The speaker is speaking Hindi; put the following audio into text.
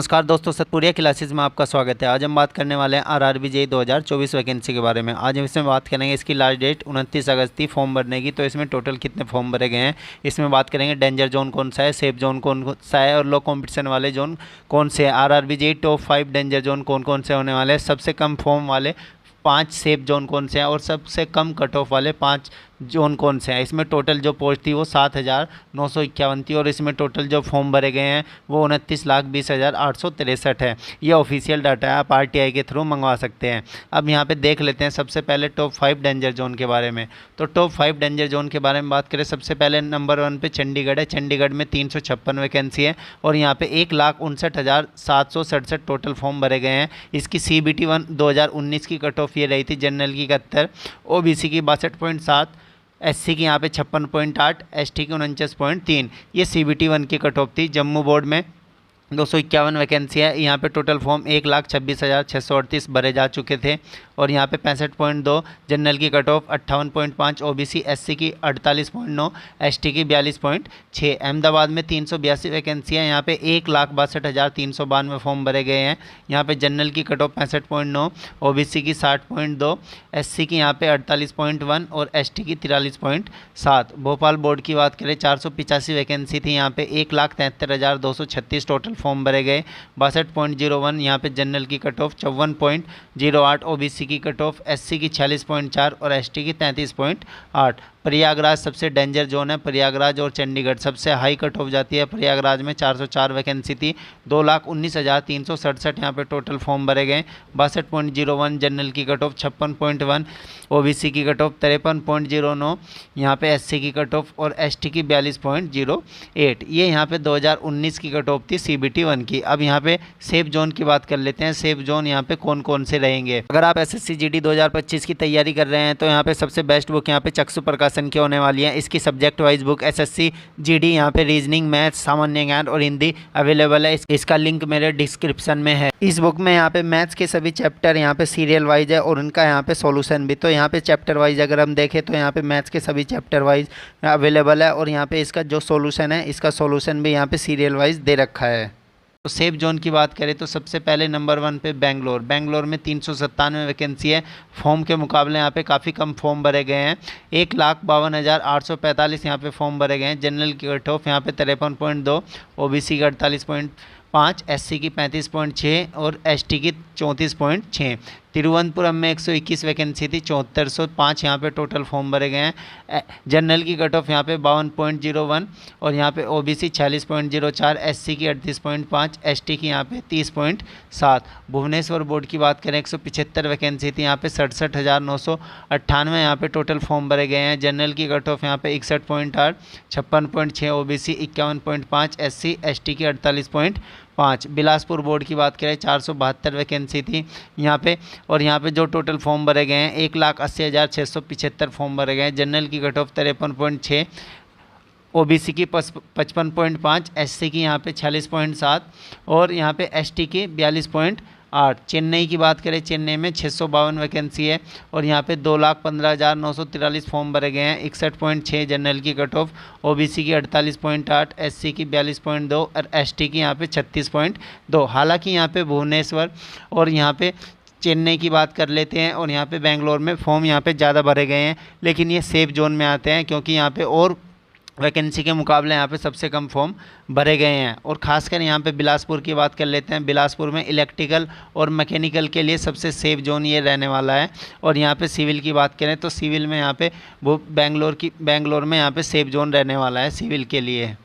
नमस्कार दोस्तों, सतपुरिया क्लासेस में आपका स्वागत है। आज हम बात करने वाले हैं आरआरबी जेईई 2024 वैकेंसी के बारे में। आज हम इसमें बात करेंगे इसकी लास्ट डेट 29 अगस्त थी फॉर्म भरने की। तो इसमें टोटल कितने फॉर्म भरे गए हैं, इसमें बात करेंगे। डेंजर जोन कौन सा है, सेफ जोन कौन सा है और लो कॉम्पिटिशन वाले जोन कौन से हैं। RRB JEE top 5 danger zone कौन कौन से होने वाले हैं, सबसे कम फॉर्म वाले 5 सेफ जोन कौन से हैं और सबसे कम कट ऑफ वाले 5 जोन कौन से हैं। इसमें टोटल जो पोस्ट थी वो 7,951 थी और इसमें टोटल जो फॉर्म भरे गए हैं वो 29,20,863 है। ये ऑफिशियल डाटा है, आप आरटीआई के थ्रू मंगवा सकते हैं। अब यहाँ पे देख लेते हैं सबसे पहले टॉप 5 डेंजर जोन के बारे में। तो टॉप 5 डेंजर जोन के बारे में बात करें, सबसे पहले नंबर 1 पे चंडीगढ़ है। चंडीगढ़ में 356 वैकेंसी है और यहाँ पे 1,59,767 टोटल फॉर्म भरे गए हैं। इसकी CBT 1 2019 की कट ऑफ ये रही थी, जनरल की 71, OBC की 62.7, SC की यहाँ पे 56.8, ST की 49.3। ये CBT 1 की कट ऑफ थी। जम्मू बोर्ड में 251 वैकेंसी है। यहाँ पे टोटल फॉर्म 1,26,638 भरे जा चुके थे और यहाँ पे 65.2 जनरल की कट ऑफ, 58.5 OBC, SC की 48.9, ST की 42.6। अहमदाबाद में 382 वैकेंसी है। यहाँ पे 1,62,392 फॉर्म भरे गए हैं। यहाँ पे जनरल की कट ऑफ 65.9, OBC की 60.2, SC की यहाँ पे 48.1 और ST की 43.7। भोपाल बोर्ड की बात करें, 485 वैकेंसी थी। यहाँ पे 1,73,236 टोटल फॉर्म भरे गए। 62.01 यहाँ पे जनरल की कट ऑफ, 54.08 OBC की कट ऑफ, SC की 46.4 और ST की 33.8। प्रयागराज सबसे डेंजर जोन है। प्रयागराज और चंडीगढ़ सबसे हाई कट ऑफ जाती है। प्रयागराज में 404 वैकेंसी थी, 2,19,367 यहाँ पे टोटल फॉर्म भरे गए। 62.01 जनरल की कट ऑफ, 56.1 OBC की कट ऑफ, 53.09 यहाँ पे SC की कट ऑफ और ST की 42.08। ये यहाँ पे 2019 की कट ऑफ थी CBT 1 की। अब यहाँ पे सेफ जोन की बात कर लेते हैं। सेफ जोन यहाँ पे कौन कौन से रहेंगे। अगर आप SSC GD 2025 की तैयारी कर रहे हैं तो यहाँ पे सबसे बेस्ट बुक यहाँ पे चक्षु प्रकाशन की होने वाली है। इसकी subject wise book SSC GD यहाँ पे रीजनिंग, मैथ, सामान्य ज्ञान और हिंदी अवेलेबल है। इसका लिंक मेरे डिस्क्रिप्शन में है। इस बुक में यहाँ पे मैथ्स के सभी चैप्टर यहाँ पे सीरियल वाइज है और उनका यहाँ पे सॉल्यूशन भी। तो यहाँ पे चैप्टर वाइज अगर हम देखें तो यहाँ पे मैथ्स के सभी चैप्टर वाइज अवेलेबल है और यहाँ पे इसका जो सॉल्यूशन है, इसका सॉल्यूशन भी यहाँ पे सीरियल वाइज दे रखा है। तो सेफ जोन की बात करें तो सबसे पहले नंबर 1 पे बेंगलोर। बेंगलोर में 397 वैकेंसी है। फॉर्म के मुकाबले यहाँ पे काफ़ी कम फॉर्म भरे गए हैं। 1,52,845 यहाँ पे फॉर्म भरे गए हैं। जनरल की कट ऑफ यहाँ पे 53.2, OBC की 48.5, SC की 35.6 और ST की 34.6। तिरुवनंतपुरम में 121 वैकेंसी थी, 7405 यहाँ पे टोटल फॉर्म भरे गए हैं। जनरल की कट ऑफ यहाँ पे 52.01 और यहाँ पे OBC 46.04, SC की 38.5, ST की यहाँ पे 30.7। भुवनेश्वर बोर्ड की बात करें, 175 वैकेंसी थी। यहाँ पे 67,998 यहाँ पे टोटल फॉर्म भरे गए हैं। जनरल की कट ऑफ यहाँ पे 61.8, 56.6 OBC, 51.5 SC, ST की 48.5। बिलासपुर बोर्ड की बात करें, 472 वैकेंसी थी यहाँ पे और यहाँ पे जो टोटल फॉर्म भरे गए हैं 1,80,675 फॉर्म भरे गए हैं। जनरल की कट ऑफ 53.6, OBC की 55.5, SC की यहाँ पे 46.7 और यहाँ पे ST की 42.8। चेन्नई की बात करें, चेन्नई में 652 वैकेंसी है और यहाँ पे 2,15,943 फॉर्म भरे गए हैं। 61.6 जनरल की कट ऑफ, OBC की 48.8, SC की 42.2 और ST की यहाँ पे 36.2। हालांकि यहाँ पे भुवनेश्वर और यहाँ पे चेन्नई की बात कर लेते हैं और यहाँ पे बेंगलोर में फॉर्म यहाँ पे ज़्यादा भरे गए हैं, लेकिन ये सेफ जोन में आते हैं क्योंकि यहाँ पे और वैकेंसी के मुकाबले यहाँ पे सबसे कम फॉर्म भरे गए हैं। और ख़ासकर यहाँ पे बिलासपुर की बात कर लेते हैं। बिलासपुर में इलेक्ट्रिकल और मैकेनिकल के लिए सबसे सेफ जोन ये रहने वाला है। और यहाँ पे सिविल की बात करें तो सिविल में यहाँ पे वो बेंगलोर में यहाँ पे सेफ जोन रहने वाला है सिविल के लिए।